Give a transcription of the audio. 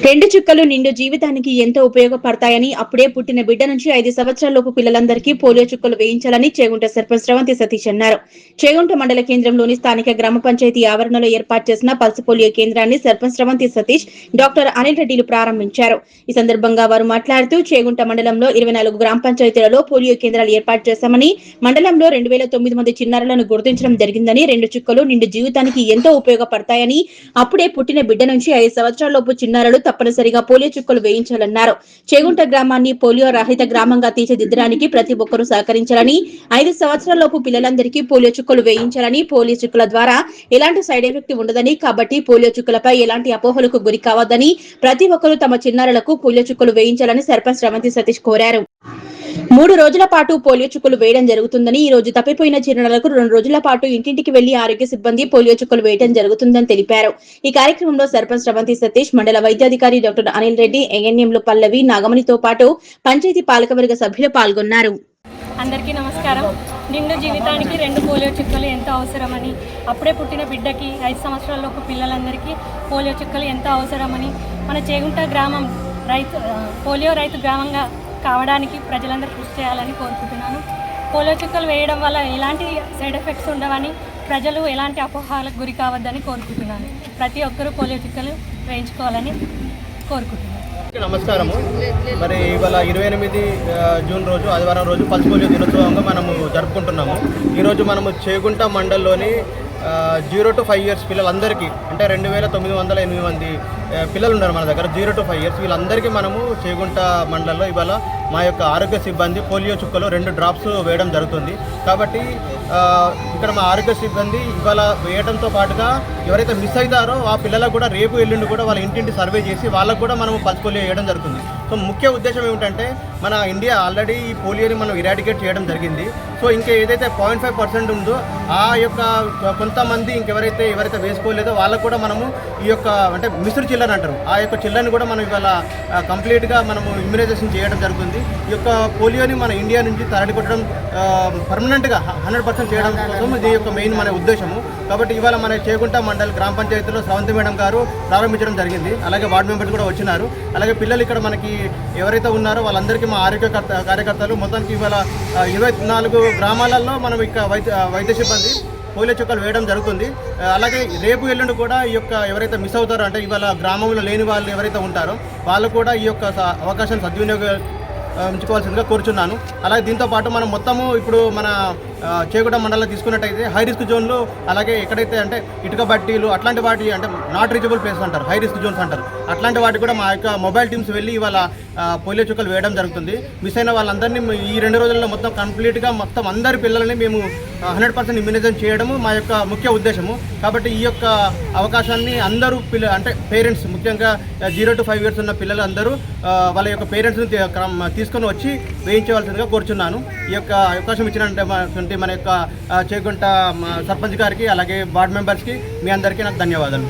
రెండు చుక్కలు నిండు జీవితానికి ఎంతో ఉపయోగపడతాయని, అప్పుడే పుట్టిన బిడ్డ నుంచి 5 సంవత్సరాలలోపు పిల్లలందరికీ పోలియో చుక్కలు వేయించాలని చేగుంట సర్పంచ్ స్రవంతి సతీష్ అన్నారు. చేగుంట మండల కేంద్రంలోని స్థానిక గ్రామ పంచాయతీ ఆవరణలో ఏర్పాటు చేసిన పల్స్ పోలియో కేంద్రాన్ని సర్పంచ్ స్రవంతి సతీష్, డాక్టర్ అనిల్ రెడ్డిలు ప్రారంభించారు. ఈ సందర్భంగా వారు మాట్లాడుతూ చేగుంట మండలంలో 24 గ్రామ పంచాయతీలలో పోలియో కేంద్రాలు ఏర్పాటు చేశామని, మండలంలో 2009 మంది చిన్నారులను గుర్తించడం జరిగిందని, రెండు చుక్కలు నిండు జీవితానికి ఎంతో ఉపయోగపడతాయని, అప్పుడే పుట్టిన బిడ్డ నుంచి 5 సంవత్సరాలలోపు చిన్నారులు తప్పనిసరిగా పోలియో చుక్కలు వేయించాలన్నారు. చేగుంట గ్రామాన్ని పోలియో రహిత గ్రామంగా తీర్చిదిద్దడానికి ప్రతి ఒక్కరూ సహకరించాలని, 5 సంవత్సరాలలోపు పిల్లలందరికీ పోలియో చుక్కలు వేయించాలని, పోలియో చుక్కల ద్వారా ఎలాంటి సైడ్ ఎఫెక్ట్ ఉండదని, కాబట్టి పోలియో చుక్కలపై ఎలాంటి అపోహలకు గురి కావద్దని, ప్రతి ఒక్కరూ తమ చిన్నారులకు పోలియో చుక్కలు వేయించాలని సర్పంచ్ స్రవంతి సతీష్ కోరారు. 3 రోజుల పాటు పోలియో చుక్కలు వేయడం జరుగుతుందని, ఈ రోజు తప్పిపోయిన చిన్నారులకు 2 రోజుల పాటు ఇంటింటికి వెళ్లి ఆరోగ్య సిబ్బంది పోలియో చుక్కలు వేయడం జరుగుతుందని తెలిపారు. ఈ కార్యక్రమంలో సర్పంచ్ స్రవంతి సతీష్, మండల వైద్యాధికారి డాక్టర్ అనిల్ రెడ్డి, ఏఎన్ఎంలు పల్లవి, నాగమణితో పాటు పంచాయతీ పాలకవర్గ సభ్యులు పాల్గొన్నారు. అందరికీ నమస్కారం. నిండు జీవితానికి 2 పోలియో చుక్కలు ఎంతో అవసరమని, అప్పుడే పుట్టిన బిడ్డకి 5 సంవత్సరాలలోపు పిల్లలందరికీ పోలియో చుక్కలు ఎంతో అవసరమని, మన చేగుంట గ్రామం పోలియో రైతు గ్రామంగా కావడానికి ప్రజలందరూ కృషి చేయాలని కోరుకుంటున్నాను. పోలియో చుక్కలు వేయడం వల్ల ఎలాంటి సైడ్ ఎఫెక్ట్స్ ఉండవని, ప్రజలు ఎలాంటి అపోహలకు గురి కావద్దని కోరుకుంటున్నాను. ప్రతి ఒక్కరూ పోలియో చుక్కలు వేయించుకోవాలని కోరుకుంటున్నాను. నమస్కారము. మరి ఇవాళ 28 జూన్ రోజు ఆదివారం రోజు పల్స్ పోలియో దినోత్సవంగా మనము జరుపుకుంటున్నాము. ఈరోజు మనము చేగుంట మండలంలోని 0 to 5 years పిల్లలందరికీ, అంటే 2908 మంది పిల్లలు ఉన్నారు మన దగ్గర 0 to 5 years. వీళ్ళందరికీ మనము చేగుంట మండలంలో ఇవాళ మా యొక్క ఆరోగ్య సిబ్బంది పోలియో చుక్కలు 2 డ్రాప్స్ వేయడం జరుగుతుంది. కాబట్టి ఇక్కడ మా ఆరోగ్య సిబ్బంది ఇవాళ వేయడంతో పాటుగా ఎవరైతే మిస్ అవుతారో ఆ పిల్లలకు కూడా రేపు ఎల్లుండి కూడా వాళ్ళ ఇంటింటి సర్వే చేసి వాళ్ళకు కూడా మనము పల్స్ పోలియో వేయడం జరుగుతుంది. సో ముఖ్య ఉద్దేశం ఏమిటంటే, మన ఇండియా ఆల్రెడీ ఈ పోలియోని మనం ఇరాడికేట్ చేయడం జరిగింది. సో ఇంకా ఏదైతే 0.5% ఉందో ఆ యొక్క కొంతమంది ఎవరైతే వేసుకోలేదో వాళ్ళకు కూడా మనము ఈ యొక్క అంటే మిస్డ్ చిల్డ్రన్ అంటారు, ఆ యొక్క చిల్డ్రన్ కూడా మనం ఇవాళ కంప్లీట్గా మనము ఇమ్యునైజేషన్ చేయడం జరుగుతుంది. ఈ యొక్క పోలియోని మన ఇండియా నుంచి తరలి కొట్టడం పర్మనెంట్గా 100% చేయడం కోసం ఇది యొక్క మెయిన్ మన ఉద్దేశము. కాబట్టి ఇవాళ మన చేగుంట మండల్ గ్రామ పంచాయతీలో స్రవంతి మేడం గారు ప్రారంభించడం జరిగింది. అలాగే వార్డు మెంబర్స్ కూడా వచ్చినారు. అలాగే పిల్లలు ఇక్కడ మనకి ఎవరైతే ఉన్నారో వాళ్ళందరికీ మా ఆరోగ్య కార్యకర్తలు మొత్తానికి ఇవాళ 24 గ్రామాలలో మనం ఇక వైద్య సిబ్బంది పోలియో చుక్కలు వేయడం జరుగుతుంది. అలాగే రేపు ఎల్లుండి కూడా ఈ యొక్క ఎవరైతే మిస్ అవుతారో, అంటే ఇవాళ గ్రామంలో లేని వాళ్ళు ఎవరైతే ఉంటారో వాళ్ళు కూడా ఈ యొక్క అవకాశాన్ని సద్వినియోగించుకోవాల్సిందిగా కోరుచున్నాను. అలాగే దీంతోపాటు మనం మొత్తము ఇప్పుడు మన చేగుంట మండలంలో తీసుకున్నట్టయితే హై రిస్క్ జోన్లు, అలాగే ఎక్కడైతే అంటే ఇటుక బట్టీలు అట్లాంటి వాటి అంటే నాట్ రీచబుల్ ప్లేసెస్ అంటారు, హై రిస్క్ జోన్స్ అంటారు, అట్లాంటి వాటి కూడా మా యొక్క మొబైల్ టీమ్స్ వెళ్ళి ఇవాళ పోలియో చుక్కలు వేయడం జరుగుతుంది. మిస్ అయిన వాళ్ళందరినీ ఈ 2 రోజుల్లో మొత్తం కంప్లీట్గా మొత్తం అందరి పిల్లల్ని మేము 100% ఇమ్యునైజేషన్ చేయడము మా యొక్క ముఖ్య ఉద్దేశము. కాబట్టి ఈ యొక్క అవకాశాన్ని అందరూ అంటే పేరెంట్స్, ముఖ్యంగా 0 to 5 years ఉన్న పిల్లలు అందరూ వాళ్ళ యొక్క పేరెంట్స్ని తీసుకొని వచ్చి వేయించవలసిందిగా కోరుచున్నాను. ఈ యొక్క అవకాశం ఇచ్చినటువంటి మన యొక్క చేగుంట సర్పంచ్ గారికి, అలాగే వార్డు మెంబర్స్కి, మీ అందరికీ నాకు ధన్యవాదాలు.